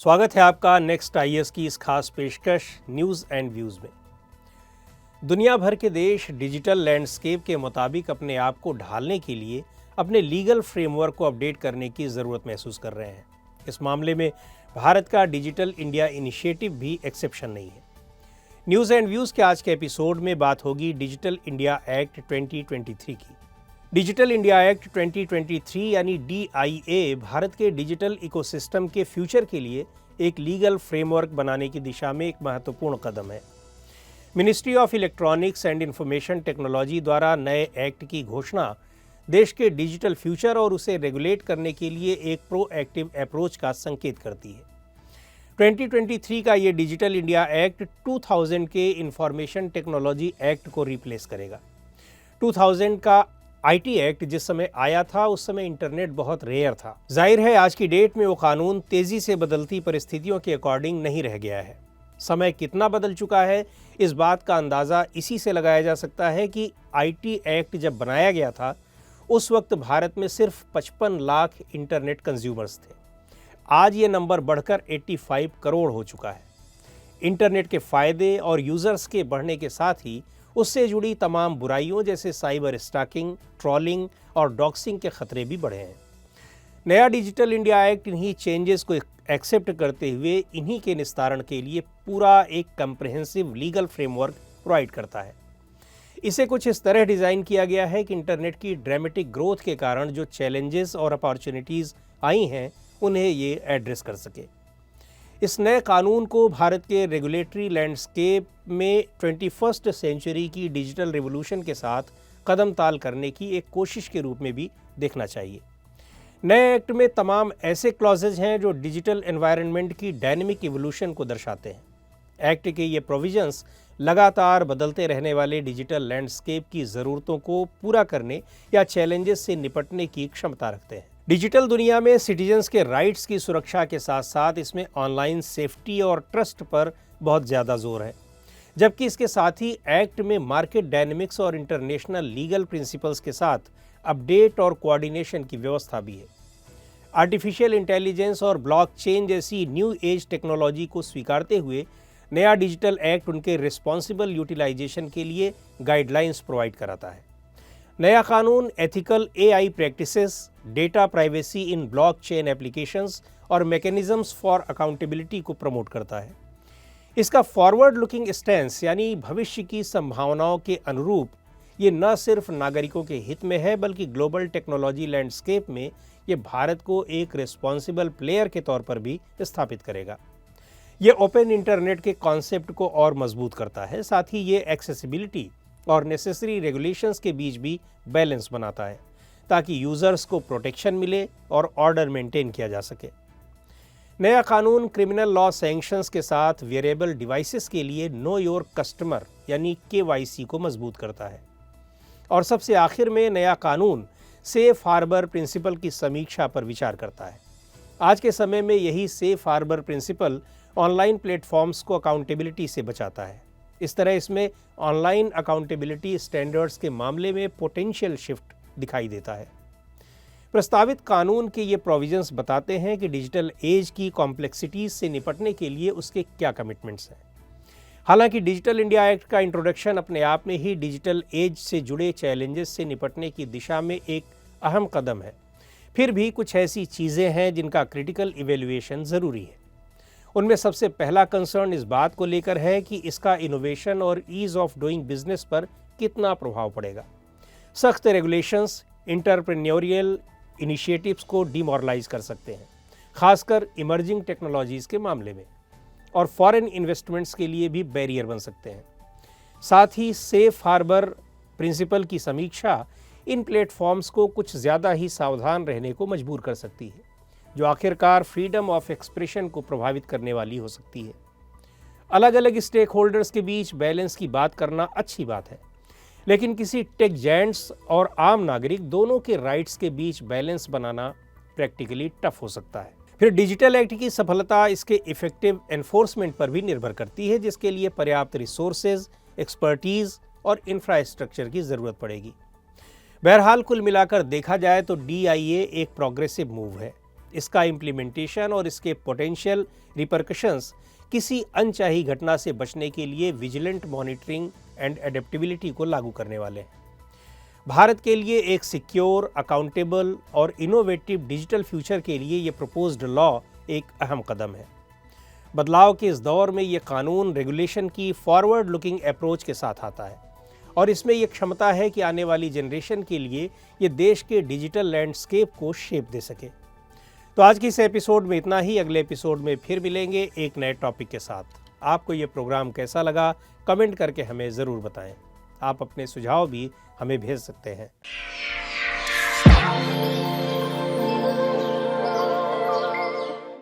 स्वागत है आपका नेक्स्ट आईएएस की इस खास पेशकश न्यूज़ एंड व्यूज़ में। दुनिया भर के देश डिजिटल लैंडस्केप के मुताबिक अपने आप को ढालने के लिए अपने लीगल फ्रेमवर्क को अपडेट करने की ज़रूरत महसूस कर रहे हैं। इस मामले में भारत का डिजिटल इंडिया इनिशिएटिव भी एक्सेप्शन नहीं है। न्यूज़ एंड व्यूज़ के आज के एपिसोड में बात होगी डिजिटल इंडिया एक्ट 2023 की। डिजिटल इंडिया एक्ट 2023 यानी DIA भारत के डिजिटल इकोसिस्टम के फ्यूचर के लिए एक लीगल फ्रेमवर्क बनाने की दिशा में एक महत्वपूर्ण कदम है। Ministry of electronics and information technology द्वारा नए एक्ट की घोषणा देश के डिजिटल फ्यूचर और उसे रेगुलेट करने के लिए एक प्रोएक्टिव अप्रोच का संकेत करती है। 2023 का ये डिजिटल इंडिया एक्ट 2000 के इंफॉर्मेशन टेक्नोलॉजी एक्ट को रिप्लेस करेगा। 2000 का IT एक्ट जिस समय आया था उस समय इंटरनेट बहुत रेयर था। जाहिर है आज की डेट में वो कानून तेजी से बदलती परिस्थितियों के अकॉर्डिंग नहीं रह गया है। समय कितना बदल चुका है इस बात का अंदाज़ा इसी से लगाया जा सकता है कि IT एक्ट जब बनाया गया था उस वक्त भारत में सिर्फ 55 लाख इंटरनेट कंज्यूमर्स थे। आज ये नंबर बढ़कर 85 करोड़ हो चुका है। इंटरनेट के फ़ायदे और यूज़र्स के बढ़ने के साथ ही उससे जुड़ी तमाम बुराइयों जैसे साइबर स्टॉकिंग, ट्रोलिंग और डॉक्सिंग के खतरे भी बढ़े हैं। नया डिजिटल इंडिया एक्ट इन्हीं चेंजेस को एक्सेप्ट करते हुए इन्हीं के निस्तारण के लिए पूरा एक कंप्रिहेंसिव लीगल फ्रेमवर्क प्रोवाइड करता है। इसे कुछ इस तरह डिज़ाइन किया गया है कि इंटरनेट की ड्रामेटिक ग्रोथ के कारण जो चैलेंजेस और अपॉर्चुनिटीज़ आई हैं उन्हें ये एड्रेस कर सके। इस नए कानून को भारत के रेगुलेटरी लैंडस्केप में 21st सेंचुरी की डिजिटल रिवॉल्यूशन के साथ कदम ताल करने की एक कोशिश के रूप में भी देखना चाहिए। नए एक्ट में तमाम ऐसे क्लॉजेज हैं जो डिजिटल एनवायरनमेंट की डायनेमिक इवोल्यूशन को दर्शाते हैं। एक्ट के ये प्रोविजंस लगातार बदलते रहने वाले डिजिटल लैंडस्केप की ज़रूरतों को पूरा करने या चैलेंजेस से निपटने की क्षमता रखते हैं। डिजिटल दुनिया में सिटीजन्स के राइट्स की सुरक्षा के साथ साथ इसमें ऑनलाइन सेफ्टी और ट्रस्ट पर बहुत ज़्यादा जोर है, जबकि इसके साथ ही एक्ट में मार्केट डायनेमिक्स और इंटरनेशनल लीगल प्रिंसिपल्स के साथ अपडेट और कोऑर्डिनेशन की व्यवस्था भी है। आर्टिफिशियल इंटेलिजेंस और ब्लॉकचेन जैसी न्यू एज टेक्नोलॉजी को स्वीकारते हुए नया डिजिटल एक्ट उनके रिस्पॉन्सिबल यूटिलाइजेशन के लिए गाइडलाइंस प्रोवाइड कराता है। नया कानून ethical AI practices, data privacy in blockchain applications और मैकेनिज्म्स फॉर अकाउंटेबिलिटी को प्रमोट करता है। इसका फॉरवर्ड लुकिंग स्टैंस यानी भविष्य की संभावनाओं के अनुरूप ये न सिर्फ नागरिकों के हित में है बल्कि ग्लोबल टेक्नोलॉजी लैंडस्केप में ये भारत को एक रिस्पॉन्सिबल प्लेयर के तौर पर भी स्थापित करेगा। ये ओपन इंटरनेट के कॉन्सेप्ट को और मजबूत करता है, साथ ही ये एक्सेसिबिलिटी और नेसेसरी रेगुलेशंस के बीच भी बैलेंस बनाता है ताकि यूज़र्स को प्रोटेक्शन मिले और ऑर्डर मेंटेन किया जा सके। नया कानून क्रिमिनल लॉ सैंक्शंस के साथ वेरिएबल डिवाइसेस के लिए नो योर कस्टमर यानी KYC को मजबूत करता है। और सबसे आखिर में नया कानून सेफ हार्बर प्रिंसिपल की समीक्षा पर विचार करता है। आज के समय में यही safe harbour principle online platforms को अकाउंटेबिलिटी से बचाता है। इस तरह इसमें ऑनलाइन अकाउंटेबिलिटी स्टैंडर्ड्स के मामले में पोटेंशियल शिफ्ट दिखाई देता है। प्रस्तावित कानून के ये प्रोविजंस बताते हैं कि डिजिटल एज की कॉम्प्लेक्सिटीज से निपटने के लिए उसके क्या कमिटमेंट्स हैं। हालांकि डिजिटल इंडिया एक्ट का इंट्रोडक्शन अपने आप में ही डिजिटल एज से जुड़े चैलेंजेस से निपटने की दिशा में एक अहम कदम है, फिर भी कुछ ऐसी चीज़ें हैं जिनका क्रिटिकल इवेल्युएशन ज़रूरी है। उनमें सबसे पहला कंसर्न इस बात को लेकर है कि इसका इनोवेशन और ईज़ ऑफ डूइंग बिजनेस पर कितना प्रभाव पड़ेगा। सख्त रेगुलेशंस एंटरप्रेन्योरियल इनिशिएटिव्स को डिमोरलाइज कर सकते हैं, खासकर इमर्जिंग टेक्नोलॉजीज़ के मामले में, और फॉरेन इन्वेस्टमेंट्स के लिए भी बैरियर बन सकते हैं। साथ ही सेफ हार्बर प्रिंसिपल की समीक्षा इन प्लेटफॉर्म्स को कुछ ज़्यादा ही सावधान रहने को मजबूर कर सकती है, जो आखिरकार फ्रीडम ऑफ एक्सप्रेशन को प्रभावित करने वाली हो सकती है। अलग अलग स्टेक होल्डर्स के बीच बैलेंस की बात करना अच्छी बात है, लेकिन किसी टेक जायंट्स और आम नागरिक दोनों के राइट्स के बीच बैलेंस बनाना प्रैक्टिकली टफ हो सकता है। फिर डिजिटल एक्ट की सफलता इसके इफेक्टिव एनफोर्समेंट पर भी निर्भर करती है, जिसके लिए पर्याप्त रिसोर्सेज, एक्सपर्टीज़ और इंफ्रास्ट्रक्चर की ज़रूरत पड़ेगी। बहरहाल कुल मिलाकर देखा जाए तो DIA एक प्रोग्रेसिव मूव है। इसका इम्प्लीमेंटेशन और इसके पोटेंशियल रिपरकशंस किसी अनचाही घटना से बचने के लिए विजिलेंट मॉनिटरिंग एंड एडेप्टेबिलिटी को लागू करने वाले हैं। भारत के लिए एक सिक्योर, अकाउंटेबल और इनोवेटिव डिजिटल फ्यूचर के लिए ये प्रपोज्ड लॉ एक अहम कदम है। बदलाव के इस दौर में ये कानून रेगुलेशन की फॉरवर्ड लुकिंग अप्रोच के साथ आता है और इसमें यह क्षमता है कि आने वाली जनरेशन के लिए ये देश के डिजिटल लैंडस्केप को शेप दे सके। तो आज की इस एपिसोड में इतना ही। अगले एपिसोड में फिर मिलेंगे एक नए टॉपिक के साथ। आपको ये प्रोग्राम कैसा लगा कमेंट करके हमें ज़रूर बताएं। आप अपने सुझाव भी हमें भेज सकते हैं।